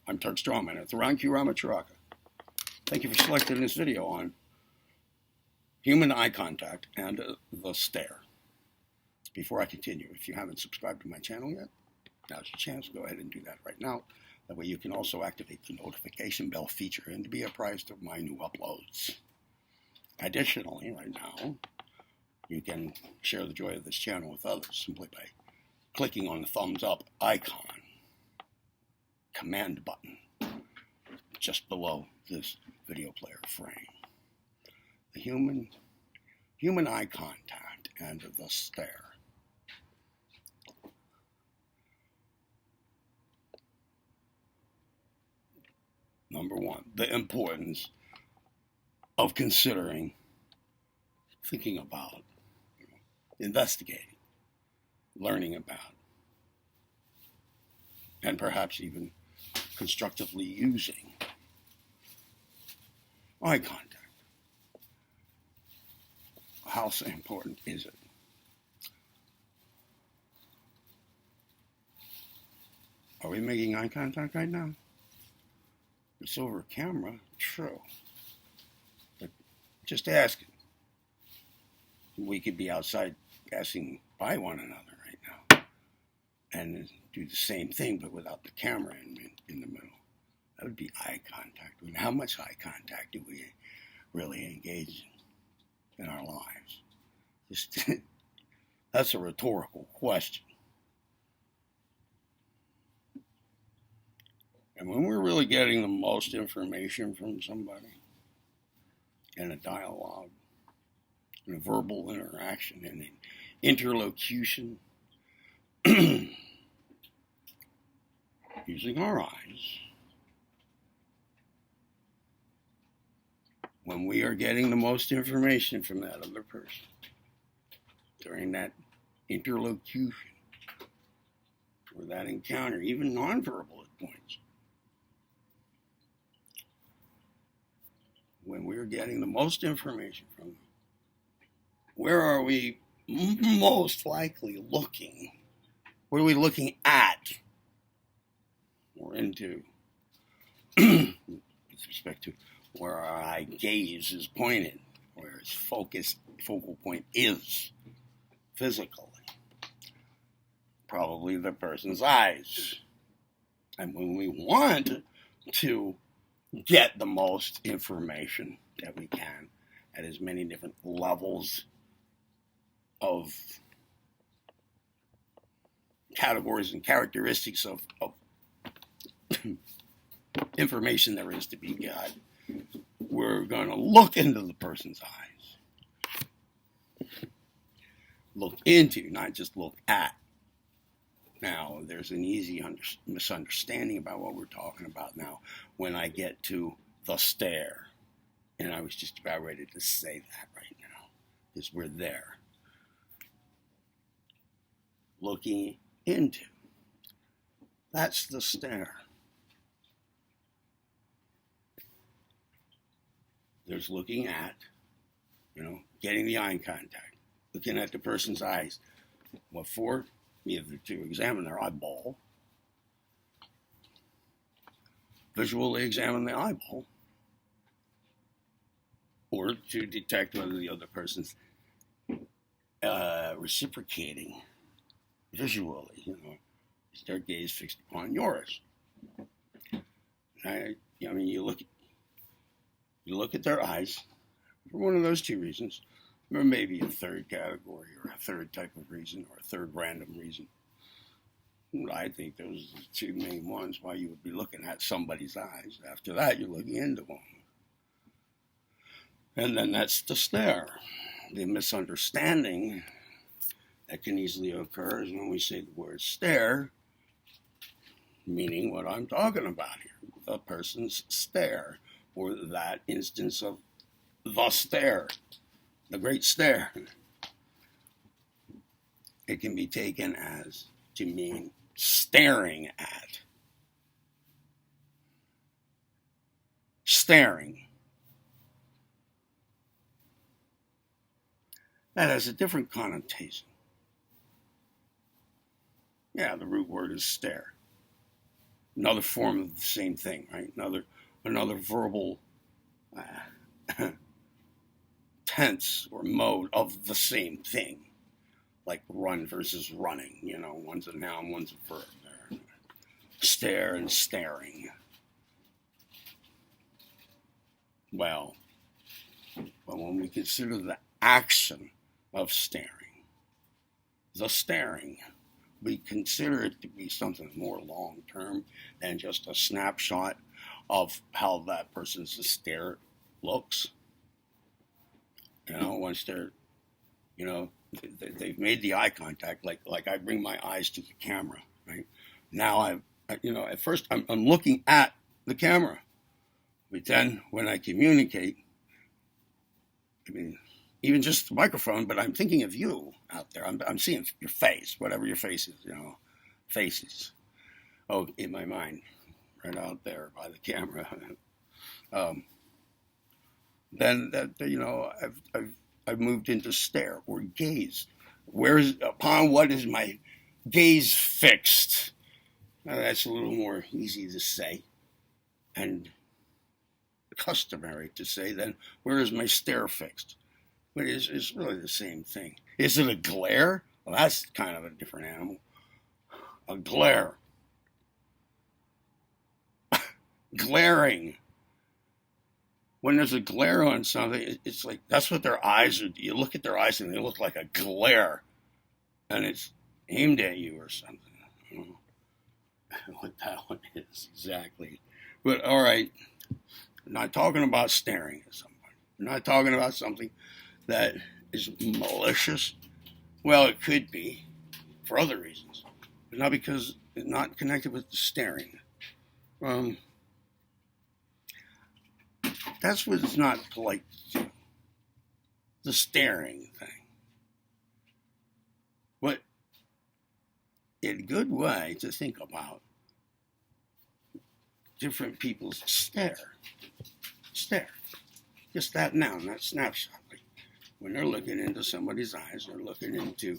I'm Turk Strawman at Theron Q Ramacharaka. Thank you for selecting this video on human eye contact and the stare. Before I continue, if you haven't subscribed to my channel yet, now's your chance. Go ahead and do that right now. That way you can also activate the notification bell feature and to be apprised of my new uploads. Additionally, right now, you can share the joy of this channel with others simply by clicking on the thumbs up icon, command button, just below this video player frame. The human eye contact and the stare. Number one, the importance of considering, thinking about, investigating, learning about, and perhaps even constructively using eye contact. How important is it? Are we making eye contact right now? It's over camera, true. But just asking. We could be outside passing by one another right now and do the same thing, but without the camera in the middle. That would be eye contact. And how much eye contact do we really engage in our lives? That's a rhetorical question. And when we're really getting the most information from somebody in a dialogue, in a verbal interaction, in an interlocution, using our eyes, when we are getting the most information from that other person during that interlocution or that encounter, even nonverbal at points, when we're getting the most information from them, where are we most likely looking? What are we looking at or into with respect to where our eye gaze is pointed, where its focal point is physically? Probably the person's eyes. And when we want to get the most information that we can at as many different levels of categories and characteristics of information there is to be got, we're going to look into the person's eyes. Look into, not just look at. Now, there's an easy misunderstanding about what we're talking about now when I get to the stare. And I was just about ready to say that right now, because we're there. Looking into. That's the stare. There's looking at, getting the eye contact, looking at the person's eyes. What for? Either to examine their eyeball, visually examine the eyeball, or to detect whether the other person's reciprocating visually, is their gaze fixed upon yours. You look at their eyes for one of those two reasons, or maybe a third category, or a third type of reason, or a third random reason. I think those are the two main ones why you would be looking at somebody's eyes. After that, you're looking into them. And then that's the stare. The misunderstanding that can easily occur is when we say the word stare, meaning what I'm talking about here, the person's stare, or that instance of the stare, the great stare. It can be taken as to mean staring at. Staring. That has a different connotation. Yeah, the root word is stare. another form of the same thing, right? Another verbal tense or mode of the same thing, like run versus running. One's a noun, one's a verb. There. Stare and staring. Well, when we consider the action of staring, the staring, we consider it to be something more long-term than just a snapshot of how that person's stare looks. Once they're, they've made the eye contact, like I bring my eyes to the camera, right? Now at first I'm looking at the camera, but then when I communicate, even just the microphone, but I'm thinking of you out there. I'm seeing your face, whatever your face is, faces. Oh, in my mind, right out there by the camera. Then that I've moved into stare or gaze. Upon what is my gaze fixed? Now, that's a little more easy to say and customary to say than where is my stare fixed? But it's really the same thing. Is it a glare? Well, that's kind of a different animal. A glare. Glaring. When there's a glare on something, it's like, that's what their eyes are. You look at their eyes and they look like a glare. And it's aimed at you or something. I don't know what that one is exactly. But all right, I'm not talking about staring at somebody. I'm not talking about something that is malicious. Well, it could be for other reasons, but not because it's not connected with the staring. That's what it's not polite to do. The staring thing. But a good way to think about different people's stare. Just that noun, that snapshot. Like when they're looking into somebody's eyes, they're looking into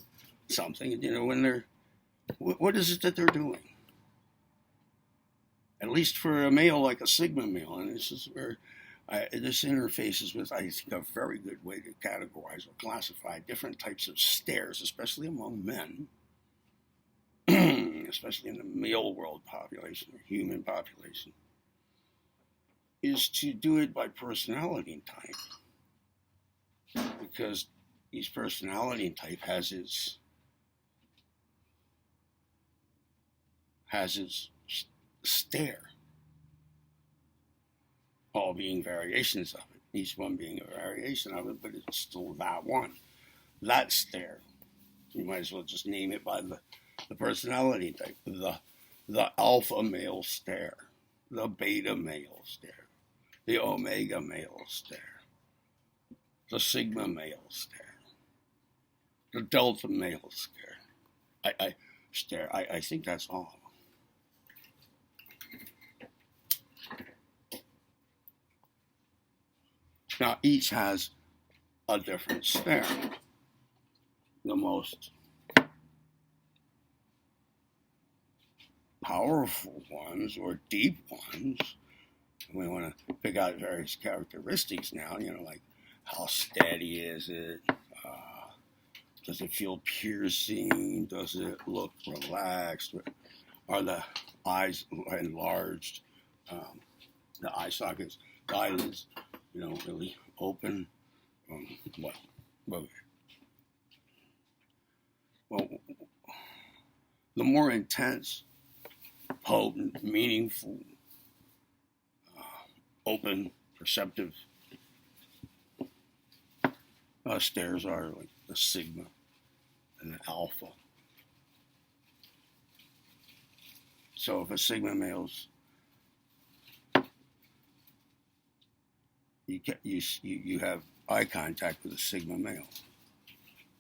something, when they're, what is it that they're doing? At least for a male like a Sigma male, and this is where this interfaces with, I think, a very good way to categorize or classify different types of stares, especially among men, especially in the male world population, or human population, is to do it by personality type. Because each personality type has its stare. All being variations of it, each one being a variation of it, but it's still that one. That stare. You might as well just name it by the personality type. The alpha male stare, the beta male stare, the omega male stare, the sigma male stare, the delta male stare. I think that's all. Now, each has a different stare. The most powerful ones or deep ones, we want to pick out various characteristics now, like how steady is it? Does it feel piercing? Does it look relaxed? Are the eyes enlarged? The eye sockets, the eyelids, really open. Well, the more intense, potent, meaningful, open, perceptive stares are like the sigma and the alpha. So if a sigma male's you have eye contact with a sigma male,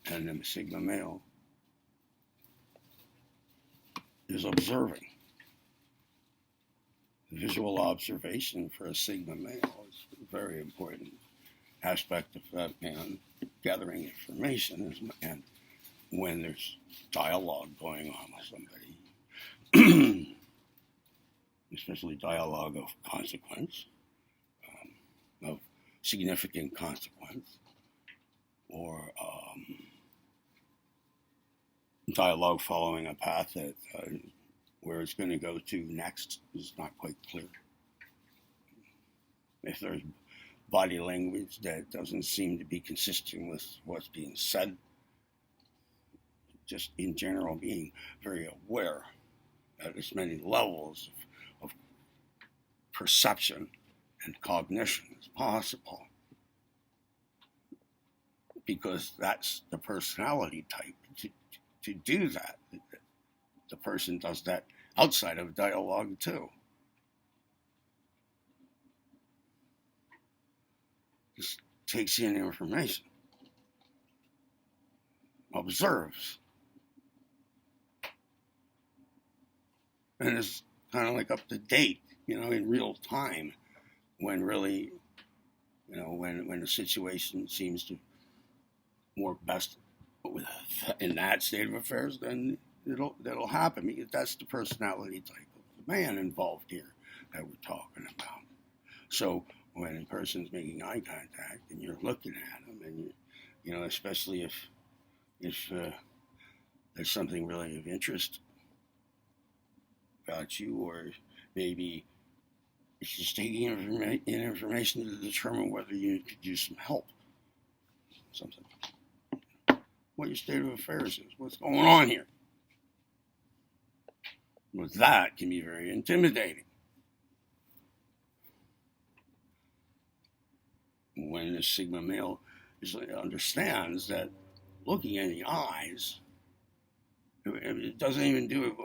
and then the sigma male is observing. Visual observation for a sigma male is a very important aspect of that, and gathering information, and when there's dialogue going on with somebody. especially dialogue of consequence, of significant consequence, or dialogue following a path that where it's going to go to next is not quite clear. If there's body language that doesn't seem to be consistent with what's being said, just in general being very aware at as many levels of perception and cognition as possible, because that's the personality type to do that. The person does that outside of dialogue too. Just takes in information, observes, and is kind of like up to date, in real time, when really, when the situation seems to work best in that state of affairs, then that'll happen, because that's the personality type of the man involved here that we're talking about. So when a person's making eye contact and you're looking at them, and especially if there's something really of interest about you, or maybe it's just taking information to determine whether you could use some help, something. What your state of affairs is, what's going on here. With that can be very intimidating. When the Sigma male understands that looking in the eyes, it doesn't even do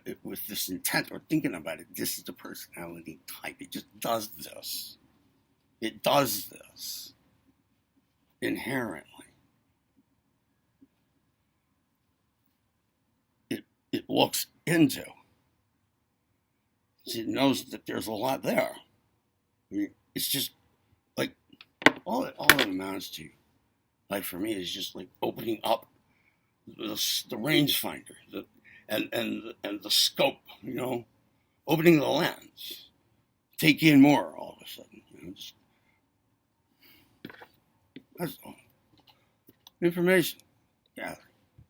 it with this intent or thinking about it. This is the personality type. It just does this. It does this inherently. It looks into. It knows that there's a lot there. I mean, it's just like all it amounts to, like for me, is just like opening up the rangefinder, and the scope, opening the lens, take in more all of a sudden. That's all. Information gathering,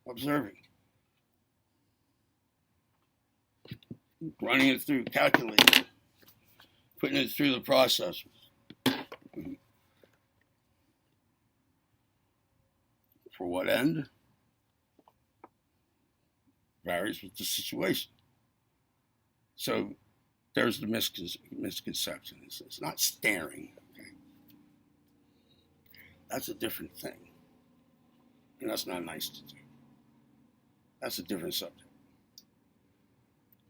observing, running it through, calculating, putting it through the processors. For what end? Varies with the situation. So there's the misconception. It's not staring. Okay? That's a different thing. And that's not nice to do. That's a different subject.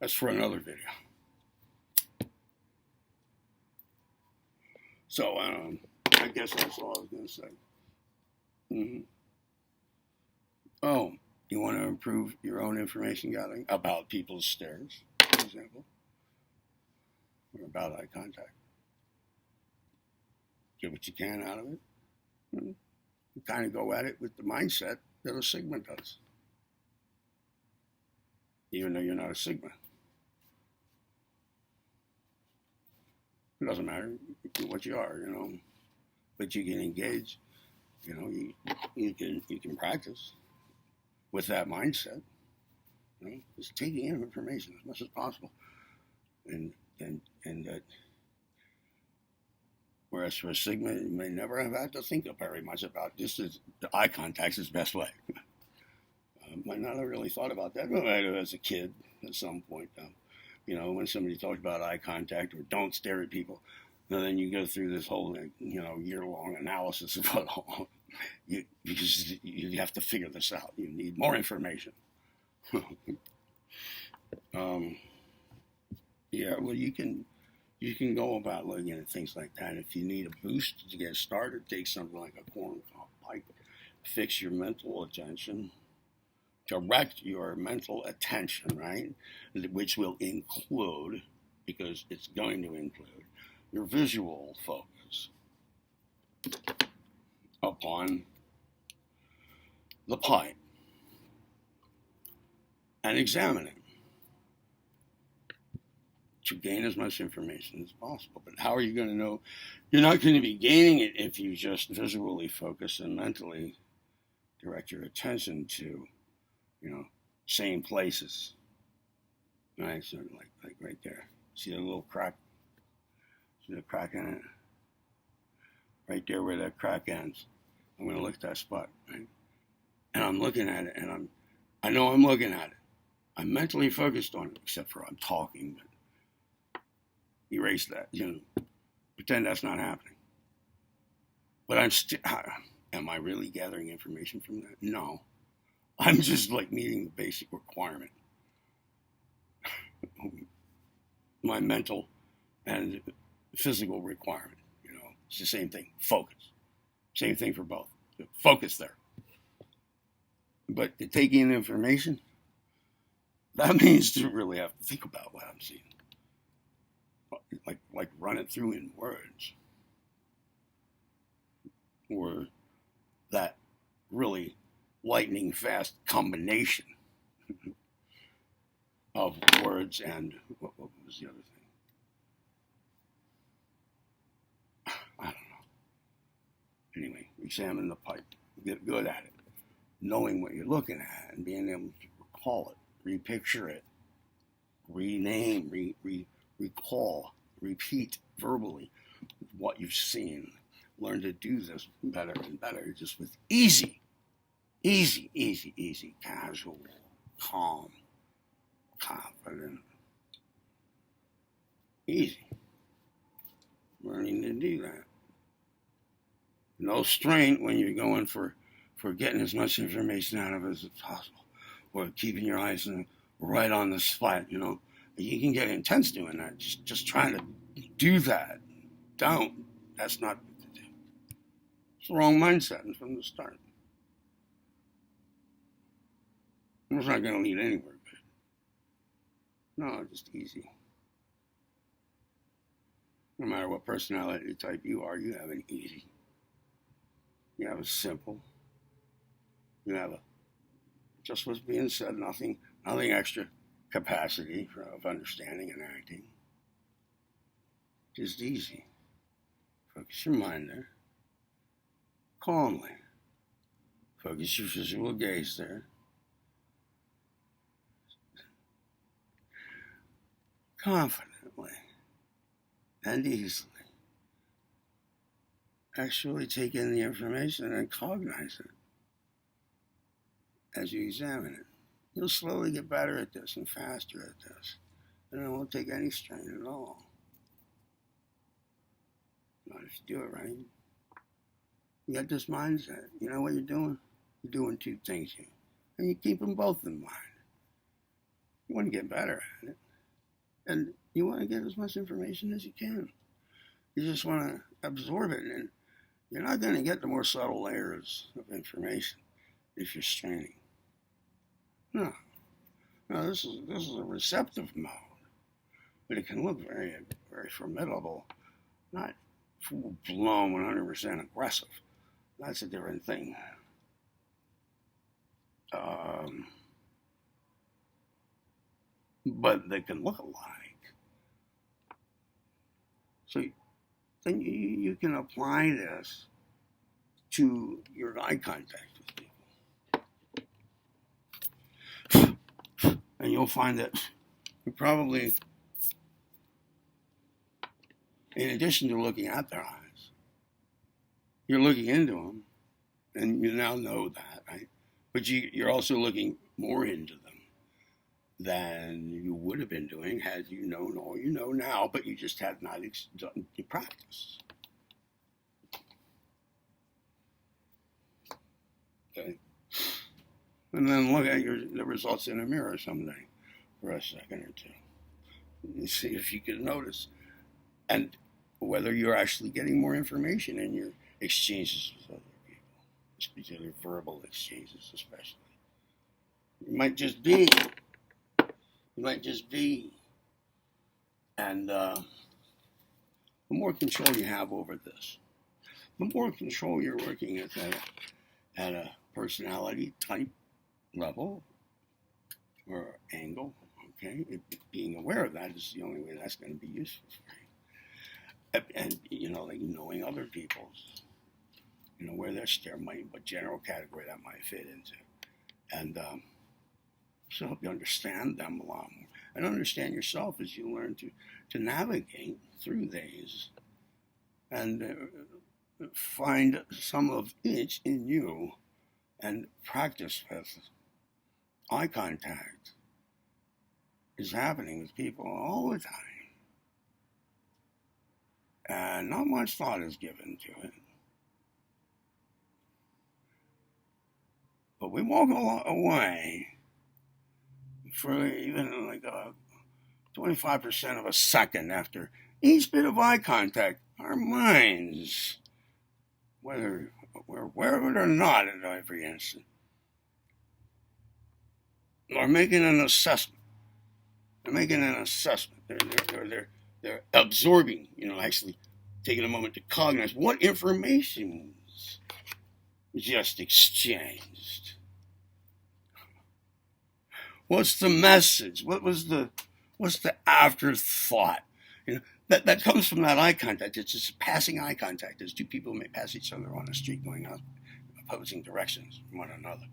That's for another video. So I guess that's all I was going to say. Mm-hmm. Oh, you want to improve your own information gathering about people's stares, for example, or about eye contact. Get what you can out of it. You kind of go at it with the mindset that a Sigma does, even though you're not a Sigma. It doesn't matter what you are, but you can engage. You can practice with that mindset. Just taking in information as much as possible, and that. Whereas for a Sigma, you may never have had to think very much about this. Is the eye contact is the best way. Might not have really thought about that. Well, as a kid, at some point, when somebody talks about eye contact or don't stare at people, then you go through this whole, year-long analysis of it all. Because you have to figure this out. You need more information. You can go about looking at things like that. If you need a boost to get started, take something like a corn pipe, fix your mental attention, direct your mental attention, right? Which will include, because it's going to include, your visual focus upon the pipe and examine it. to gain as much information as possible. But how are you going to know? You're not going to be gaining it if you just visually focus and mentally direct your attention to, same places. Right, so like right there. See the little crack? See the crack in it? Right there where that crack ends. I'm going to look at that spot, right? And I'm looking at it, and I know I'm looking at it. I'm mentally focused on it, except for I'm talking, but erase that, pretend that's not happening. But am I really gathering information from that? No. I'm just meeting the basic requirement. My mental and physical requirement, it's the same thing. Focus. Same thing for both. Focus there. But to take in information, that means to really have to think about what I'm seeing. Like run it through in words. Or that really lightning fast combination of words and what was the other thing? I don't know. Anyway, examine the pipe. Get good at it. Knowing what you're looking at and being able to recall it, repicture it, rename, recall, repeat verbally what you've seen. Learn to do this better and better, just with easy, casual, calm, confident, easy. Learning to do that. No strain when you're going for getting as much information out of it as possible, or keeping your eyes right on the spot. You can get intense doing that. Just trying to do that. Don't. That's not what to do. It's the wrong mindset from the start. It's not going to lead anywhere good. No, just easy. No matter what personality type you are, you have an easy. You have a simple. You have just what's being said, nothing extra capacity of understanding and acting. Just easy. Focus your mind there. Calmly. Focus your visual gaze there. Confidently and easily. Actually take in the information and cognize it as you examine it. You'll slowly get better at this and faster at this. And it won't take any strain at all. Not if you do it right. You got this mindset. You know what you're doing? You're doing two things here. And you keep them both in mind. You want to get better at it. And you want to get as much information as you can. You just want to absorb it. And you're not going to get the more subtle layers of information if you're straining. No, this is a receptive mode, but it can look very, very formidable, not full-blown, 100% aggressive. That's a different thing. But they can look alike. So then you can apply this to your eye contact with people. And you'll find that you probably, in addition to looking at their eyes, you're looking into them, and you now know that, right? But you're also looking more into them than you would have been doing had you known all you know now, but you just had not done the practice. Okay? And then look at the results in a mirror someday for a second or two. And see if you can notice. And whether you're actually getting more information in your exchanges with other people, particularly verbal exchanges especially. It might just be. And the more control you have over this, the more control you're working at a personality type level or angle, Okay, being aware of that is the only way that's going to be useful for you. And like knowing other people's, where their stare might, what general category that might fit into, and so help you understand them a lot more, and understand yourself as you learn to navigate through these, and find some of each in you, and practice with eye contact. Is happening with people all the time, and not much thought is given to it. But we walk away for even like 25% of a second after each bit of eye contact. Our minds, whether we're aware of it or not at every instant, are making an assessment. They're making an assessment. They're absorbing, actually taking a moment to cognize what information just exchanged. What's the message? What's the afterthought? That comes from that eye contact. It's just passing eye contact as two people may pass each other on the street going out opposing directions from one another.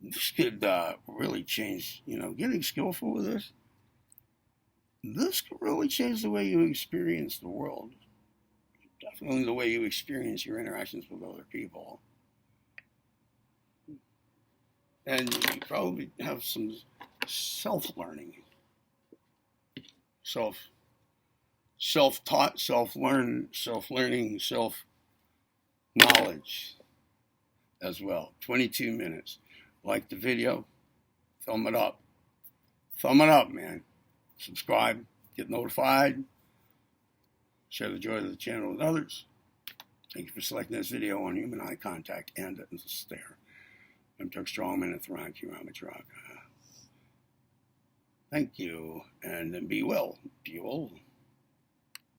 This could really change, getting skillful with this. This could really change the way you experience the world. Definitely the way you experience your interactions with other people. And you probably have some self-learning. Self-taught, self-learning, self-knowledge as well. 22 minutes. Like the video, thumb it up. Thumb it up, man. Subscribe, get notified, share the joy of the channel with others. Thank you for selecting this video on human eye contact and the stare. I'm Turk Strongman at Tharanki Ramatraka. Thank you, and be well. Be well.